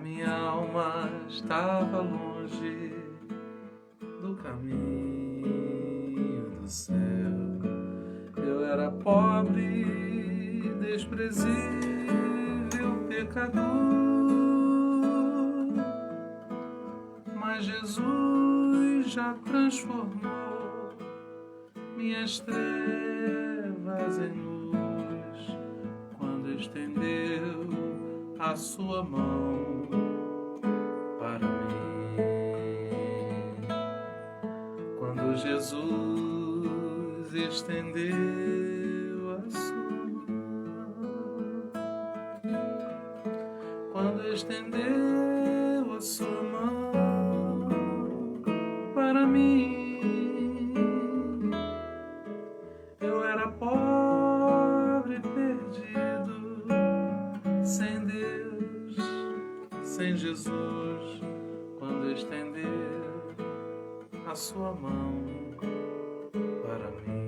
minha alma estava longe do caminho do céu. Eu era pobre, desprezível, pecador, mas Jesus já transformou minhas trevas em luz quando estendeu a sua mão para mim. Quando Jesus estendeu a sua mão, quando estendeu a sua mão para mim, eu era pobre, perdido, sem Deus, sem Jesus, quando estendeu a sua mão para mim.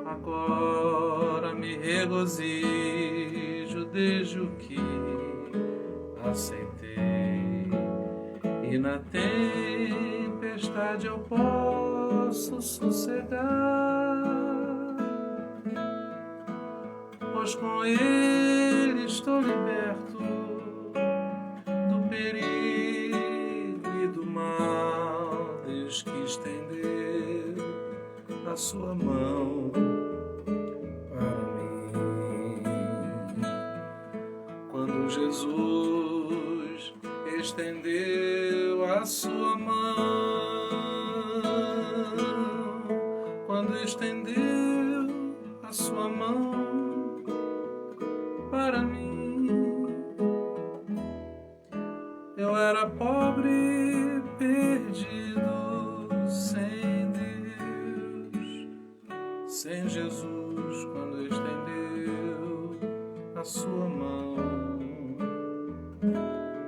Agora me regozijo desde o que aceitei, e na tempestade eu posso sossegar, pois com Ele estou liberto do perigo e do mal, Deus que estendeu a sua mão para mim. Quando Jesus estendeu a sua mão, quando estendeu a sua mão para mim, eu era pobre, perdido, sem Deus, sem Jesus, quando estendeu a sua mão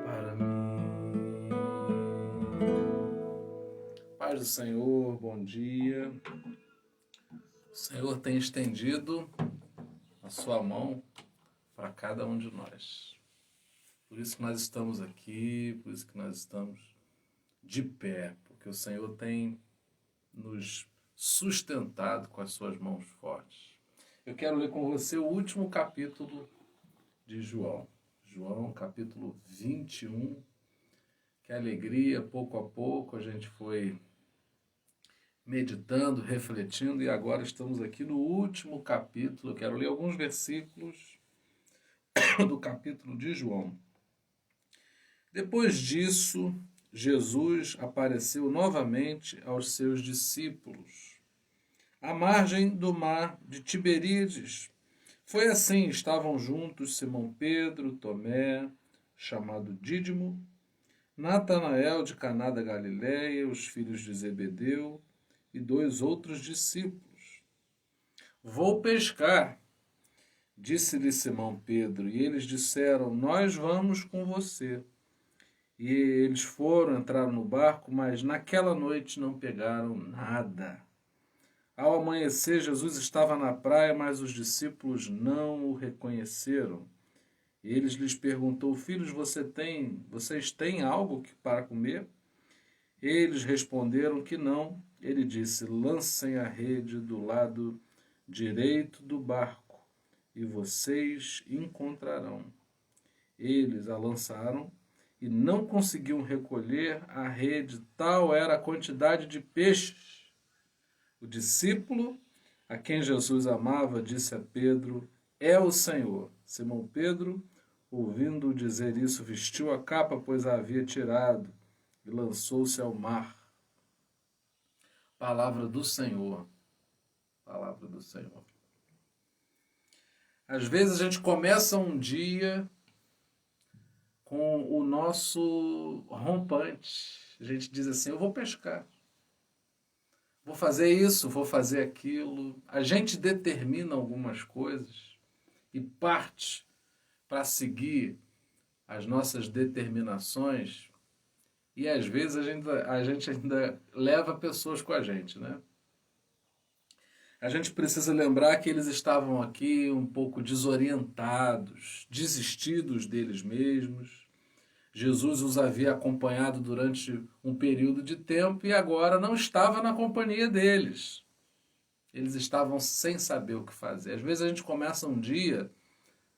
para mim. Paz do Senhor, bom dia. O Senhor tem estendido a sua mão para cada um de nós. Por isso que nós estamos aqui, por isso que nós estamos de pé, porque o Senhor tem nos sustentado com as suas mãos fortes. Eu quero ler com você o último capítulo de João. João, capítulo 21. Que alegria, pouco a pouco a gente foi meditando, refletindo, e agora estamos aqui no último capítulo. Eu quero ler alguns versículos do capítulo de João. Depois disso, Jesus apareceu novamente aos seus discípulos, à margem do mar de Tiberíades. Foi assim, estavam juntos Simão Pedro, Tomé, chamado Dídimo, Natanael de Caná da Galileia, os filhos de Zebedeu e 2 outros discípulos. Vou pescar, disse-lhe Simão Pedro, e eles disseram, nós vamos com você. E eles foram, entraram no barco, mas naquela noite não pegaram nada. Ao amanhecer, Jesus estava na praia, mas os discípulos não o reconheceram. Eles lhes perguntou, filhos, vocês têm algo para comer? Eles responderam que não. Ele disse, lancem a rede do lado direito do barco, e vocês encontrarão. Eles a lançaram e não conseguiam recolher a rede, tal era a quantidade de peixes. O discípulo, a quem Jesus amava, disse a Pedro, é o Senhor. Simão Pedro, ouvindo-o dizer isso, vestiu a capa, pois a havia tirado, e lançou-se ao mar. Palavra do Senhor. Palavra do Senhor. Às vezes a gente começa um dia com o nosso rompante. A gente diz assim, eu vou pescar. Vou fazer isso, vou fazer aquilo. A gente determina algumas coisas e parte para seguir as nossas determinações, e às vezes a gente ainda leva pessoas com a gente, né? A gente precisa lembrar que eles estavam aqui um pouco desorientados, desistidos deles mesmos. Jesus os havia acompanhado durante um período de tempo e agora não estava na companhia deles. Eles estavam sem saber o que fazer. Às vezes a gente começa um dia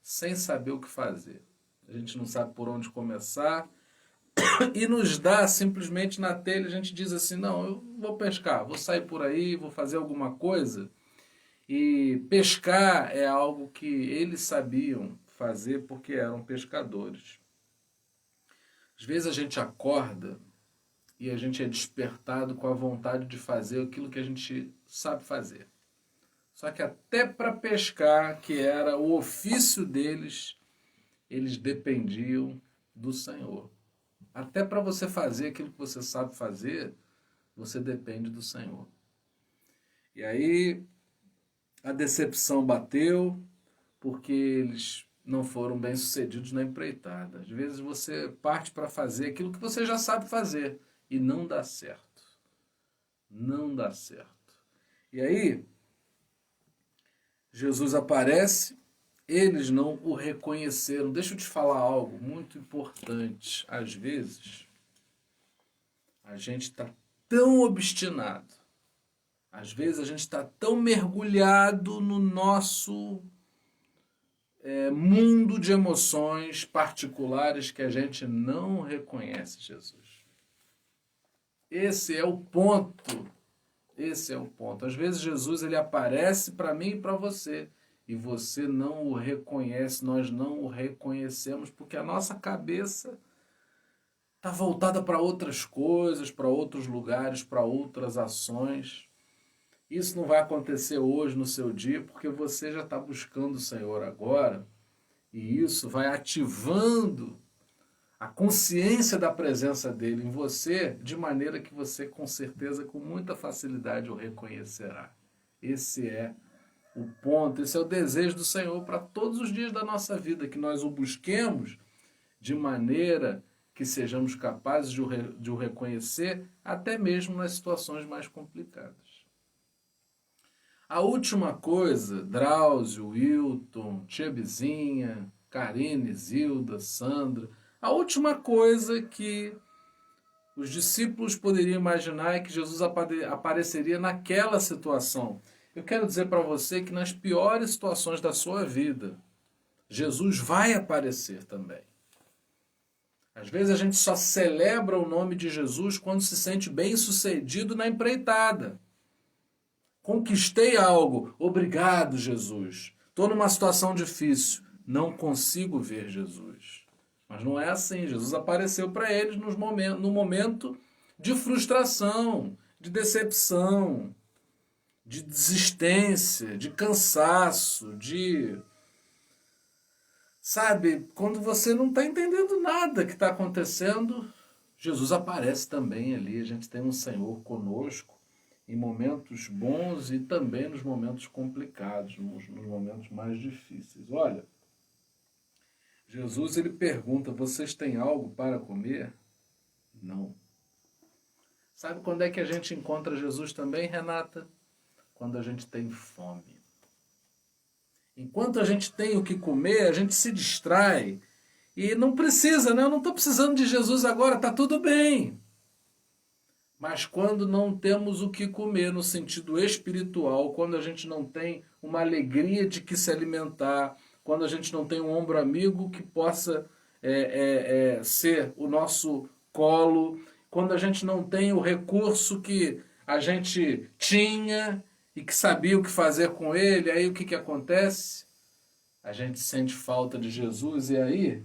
sem saber o que fazer. A gente não sabe por onde começar e nos dá simplesmente na telha, a gente diz assim, não, eu vou pescar, vou sair por aí, vou fazer alguma coisa. E pescar é algo que eles sabiam fazer porque eram pescadores. Às vezes a gente acorda e a gente é despertado com a vontade de fazer aquilo que a gente sabe fazer. Só que até para pescar, que era o ofício deles, eles dependiam do Senhor. Até para você fazer aquilo que você sabe fazer, você depende do Senhor. E aí a decepção bateu, porque eles não foram bem-sucedidos na empreitada. Às vezes você parte para fazer aquilo que você já sabe fazer e não dá certo. Não dá certo. E aí, Jesus aparece, eles não o reconheceram. Deixa eu te falar algo muito importante. Às vezes, a gente está tão obstinado, às vezes a gente está tão mergulhado no nosso mundo de emoções particulares que a gente não reconhece Jesus. Esse é o ponto. Esse é o ponto. Às vezes Jesus ele aparece para mim e para você e você não o reconhece, nós não o reconhecemos porque a nossa cabeça está voltada para outras coisas, para outros lugares, para outras ações. Isso não vai acontecer hoje no seu dia porque você já está buscando o Senhor agora e isso vai ativando a consciência da presença dele em você, de maneira que você, com certeza, com muita facilidade, o reconhecerá. Esse é o ponto, esse é o desejo do Senhor para todos os dias da nossa vida, que nós o busquemos de maneira que sejamos capazes de o reconhecer, até mesmo nas situações mais complicadas. A última coisa, Drauzio, Wilton, Tia Bizinha, Karine, Zilda, Sandra, a última coisa que os discípulos poderiam imaginar é que Jesus apareceria naquela situação. Eu quero dizer para você que nas piores situações da sua vida, Jesus vai aparecer também. Às vezes a gente só celebra o nome de Jesus quando se sente bem-sucedido na empreitada. Conquistei algo. Obrigado, Jesus. Estou numa situação difícil. Não consigo ver Jesus. Mas não é assim. Jesus apareceu para eles no momento de frustração, de decepção, de desistência, de cansaço, de... Sabe, quando você não está entendendo nada que está acontecendo, Jesus aparece também ali. A gente tem um Senhor conosco em momentos bons e também nos momentos complicados, nos momentos mais difíceis. Olha, Jesus ele pergunta, vocês têm algo para comer? Não. Sabe quando é que a gente encontra Jesus também, Renata? Quando a gente tem fome. Enquanto a gente tem o que comer, a gente se distrai. E não precisa, né? Eu não estou precisando de Jesus agora, está tudo bem. Mas quando não temos o que comer no sentido espiritual, quando a gente não tem uma alegria de que se alimentar, quando a gente não tem um ombro amigo que possa ser o nosso colo, quando a gente não tem o recurso que a gente tinha e que sabia o que fazer com ele, aí o que acontece? A gente sente falta de Jesus e aí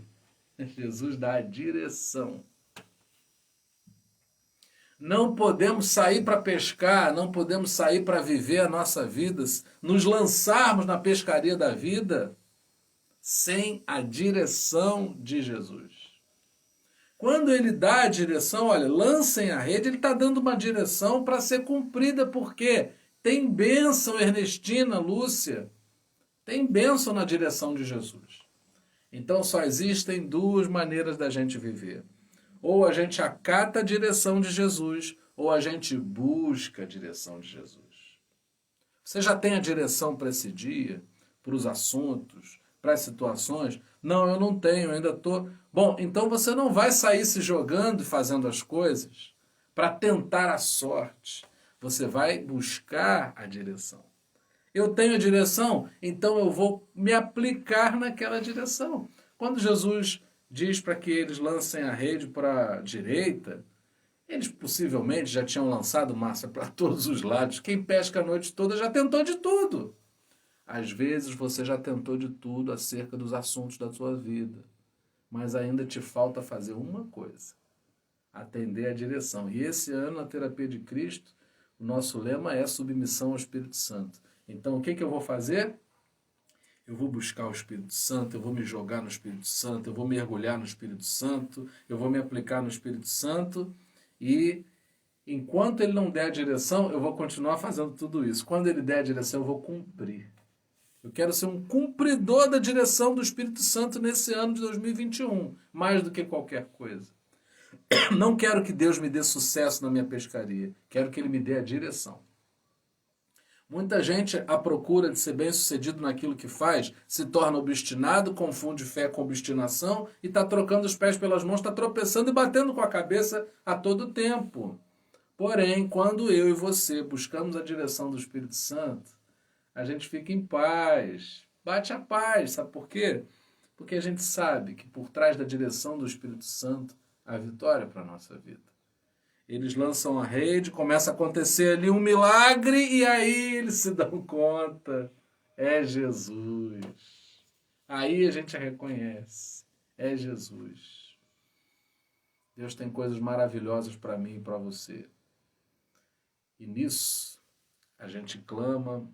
Jesus dá a direção. Não podemos sair para pescar, não podemos sair para viver a nossa vida, nos lançarmos na pescaria da vida sem a direção de Jesus. Quando ele dá a direção, olha, lancem a rede, ele está dando uma direção para ser cumprida, porque tem bênção, Ernestina, Lúcia, tem bênção na direção de Jesus. Então só existem duas maneiras da gente viver. Ou a gente acata a direção de Jesus, ou a gente busca a direção de Jesus. Você já tem a direção para esse dia, para os assuntos, para as situações? Não, eu não tenho, eu ainda estou... Bom, então você não vai sair se jogando e fazendo as coisas para tentar a sorte. Você vai buscar a direção. Eu tenho a direção, então eu vou me aplicar naquela direção. Quando Jesus diz para que eles lancem a rede para a direita, eles possivelmente já tinham lançado massa para todos os lados. Quem pesca a noite toda já tentou de tudo. Às vezes você já tentou de tudo acerca dos assuntos da sua vida, mas ainda te falta fazer uma coisa: atender a direção. E esse ano, na Terapia de Cristo, o nosso lema é submissão ao Espírito Santo. Então, o que eu vou fazer? Eu vou buscar o Espírito Santo, eu vou me jogar no Espírito Santo, eu vou mergulhar no Espírito Santo, eu vou me aplicar no Espírito Santo e, enquanto ele não der a direção, eu vou continuar fazendo tudo isso. Quando ele der a direção, eu vou cumprir. Eu quero ser um cumpridor da direção do Espírito Santo nesse ano de 2021, mais do que qualquer coisa. Não quero que Deus me dê sucesso na minha pescaria, quero que ele me dê a direção. Muita gente, à procura de ser bem-sucedido naquilo que faz, se torna obstinado, confunde fé com obstinação e está trocando os pés pelas mãos, está tropeçando e batendo com a cabeça a todo tempo. Porém, quando eu e você buscamos a direção do Espírito Santo, a gente fica em paz, bate a paz. Sabe por quê? Porque a gente sabe que por trás da direção do Espírito Santo há vitória para a nossa vida. Eles lançam a rede, começa a acontecer ali um milagre e aí eles se dão conta. É Jesus. Aí a gente reconhece. É Jesus. Deus tem coisas maravilhosas para mim e para você. E nisso a gente clama,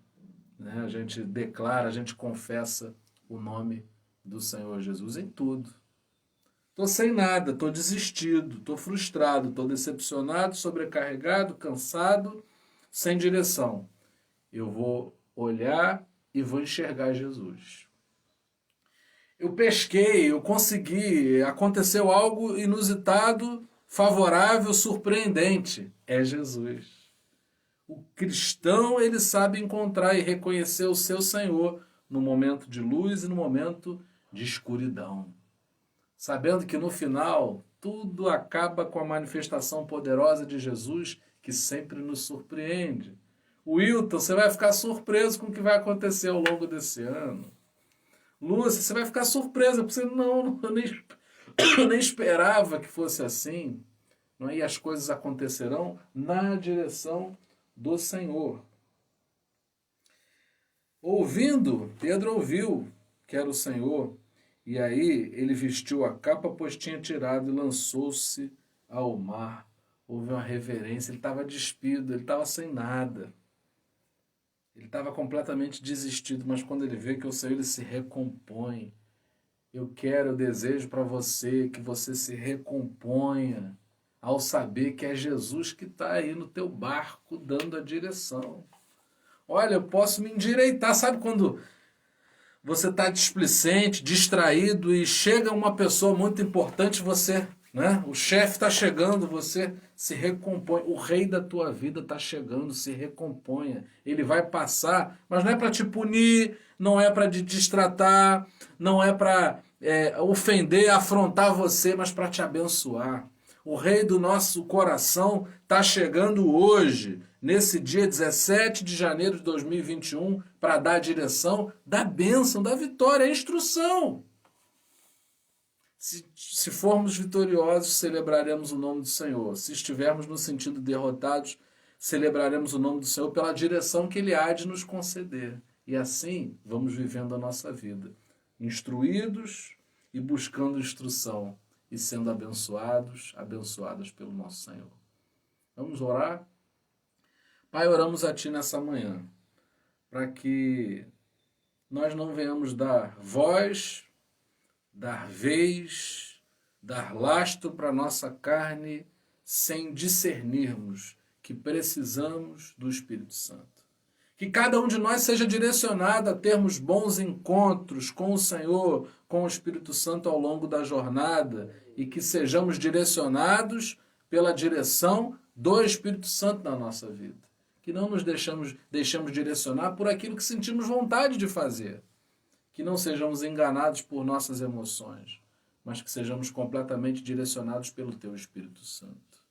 né? A gente declara, a gente confessa o nome do Senhor Jesus em tudo. Estou sem nada, estou desistido, estou frustrado, estou decepcionado, sobrecarregado, cansado, sem direção. Eu vou olhar e vou enxergar Jesus. Eu pesquei, eu consegui, aconteceu algo inusitado, favorável, surpreendente. É Jesus. O cristão, ele sabe encontrar e reconhecer o seu Senhor no momento de luz e no momento de escuridão. Sabendo que no final tudo acaba com a manifestação poderosa de Jesus, que sempre nos surpreende. Wilton, você vai ficar surpreso com o que vai acontecer ao longo desse ano. Lúcia, você vai ficar surpresa, porque você eu nem esperava que fosse assim. Não é? E as coisas acontecerão na direção do Senhor. Ouvindo, Pedro ouviu que era o Senhor. E aí ele vestiu a capa, pois tinha tirado, e lançou-se ao mar. Houve uma reverência, ele estava despido, ele estava sem nada. Ele estava completamente desistido, mas quando ele vê que o Senhor, ele se recompõe. Eu desejo para você que você se recomponha ao saber que é Jesus que está aí no teu barco dando a direção. Olha, eu posso me endireitar, sabe quando você está displicente, distraído e chega uma pessoa muito importante, você, né? O chefe está chegando, você se recompõe. O rei da tua vida está chegando, se recomponha. Ele vai passar, mas não é para te punir, não é para te destratar, não é para ofender, afrontar você, mas para te abençoar. O rei do nosso coração está chegando hoje, nesse dia 17 de janeiro de 2021, para dar a direção da bênção, da vitória, a instrução. Se formos vitoriosos, celebraremos o nome do Senhor. Se estivermos no sentido derrotados, celebraremos o nome do Senhor pela direção que Ele há de nos conceder. E assim vamos vivendo a nossa vida, instruídos e buscando instrução, e sendo abençoadas pelo nosso Senhor. Vamos orar? Pai, oramos a Ti nessa manhã, para que nós não venhamos dar voz, dar vez, dar lastro para a nossa carne, sem discernirmos que precisamos do Espírito Santo. Que cada um de nós seja direcionado a termos bons encontros com o Senhor, com o Espírito Santo ao longo da jornada, e que sejamos direcionados pela direção do Espírito Santo na nossa vida. que não nos deixemos direcionar por aquilo que sentimos vontade de fazer, que não sejamos enganados por nossas emoções, mas que sejamos completamente direcionados pelo Teu Espírito Santo.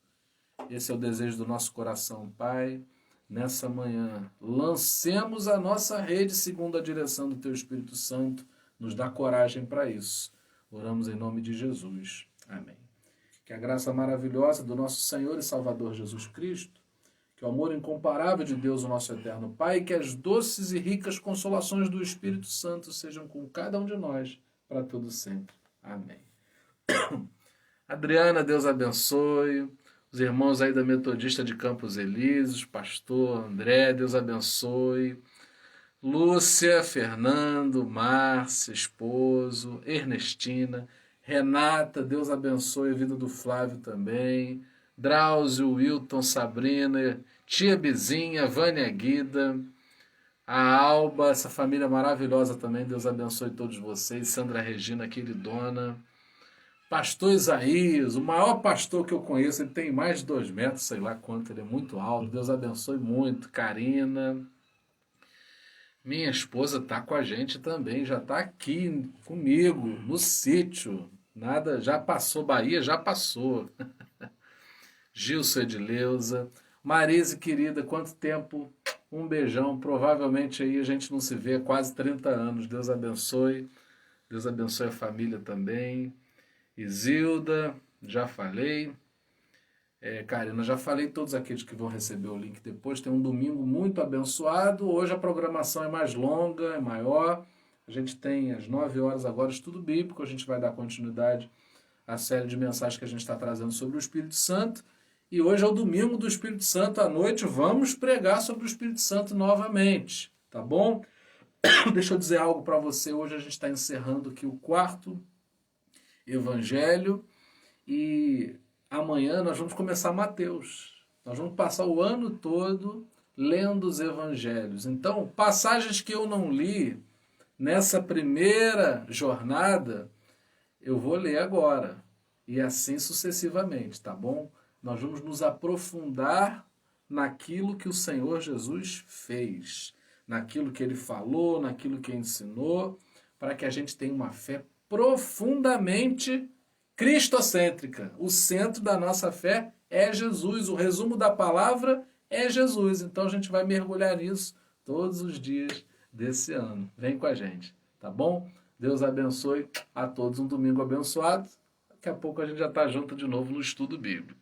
Esse é o desejo do nosso coração, Pai. Nessa manhã, lancemos a nossa rede segundo a direção do Teu Espírito Santo. Nos dá coragem para isso. Oramos em nome de Jesus. Amém. Que a graça maravilhosa do nosso Senhor e Salvador Jesus Cristo, que o amor incomparável de Deus, o nosso eterno Pai, e que as doces e ricas consolações do Espírito Santo sejam com cada um de nós, para todo sempre. Amém. Adriana, Deus abençoe. Os irmãos aí da Metodista de Campos Elíseos, pastor André, Deus abençoe. Lúcia, Fernando, Márcia, esposo, Ernestina, Renata, Deus abençoe a vida do Flávio também. Drauzio, Wilton, Sabrina, tia Bizinha, Vânia Guida, a Alba, essa família maravilhosa também, Deus abençoe todos vocês. Sandra Regina, queridona. Pastor Isaías, o maior pastor que eu conheço, ele tem mais de 2 metros, sei lá quanto, ele é muito alto. Deus abençoe muito. Karina. Minha esposa está com a gente também, já está aqui comigo, no sítio. Nada, já passou Bahia, já passou. Gilson Edileuza. Marise, querida, quanto tempo? Um beijão. Provavelmente aí a gente não se vê há quase 30 anos. Deus abençoe. Deus abençoe a família também. Isilda, já falei. Karina, já falei todos aqueles que vão receber o link depois. Tem um domingo muito abençoado. Hoje a programação é mais longa, é maior. A gente tem às 9 horas agora estudo bíblico. A gente vai dar continuidade à série de mensagens que a gente está trazendo sobre o Espírito Santo. E hoje é o domingo do Espírito Santo à noite. Vamos pregar sobre o Espírito Santo novamente, tá bom? Deixa eu dizer algo para você. Hoje a gente está encerrando aqui o 4º Evangelho e amanhã nós vamos começar Mateus. Nós vamos passar o ano todo lendo os evangelhos. Então, passagens que eu não li nessa primeira jornada, eu vou ler agora. E assim sucessivamente, tá bom? Nós vamos nos aprofundar naquilo que o Senhor Jesus fez, naquilo que Ele falou, naquilo que ensinou, para que a gente tenha uma fé profundamente cristocêntrica. O centro da nossa fé é Jesus. O resumo da palavra é Jesus. Então a gente vai mergulhar nisso todos os dias desse ano. Vem com a gente, tá bom? Deus abençoe a todos. Um domingo abençoado. Daqui a pouco a gente já está junto de novo no estudo bíblico.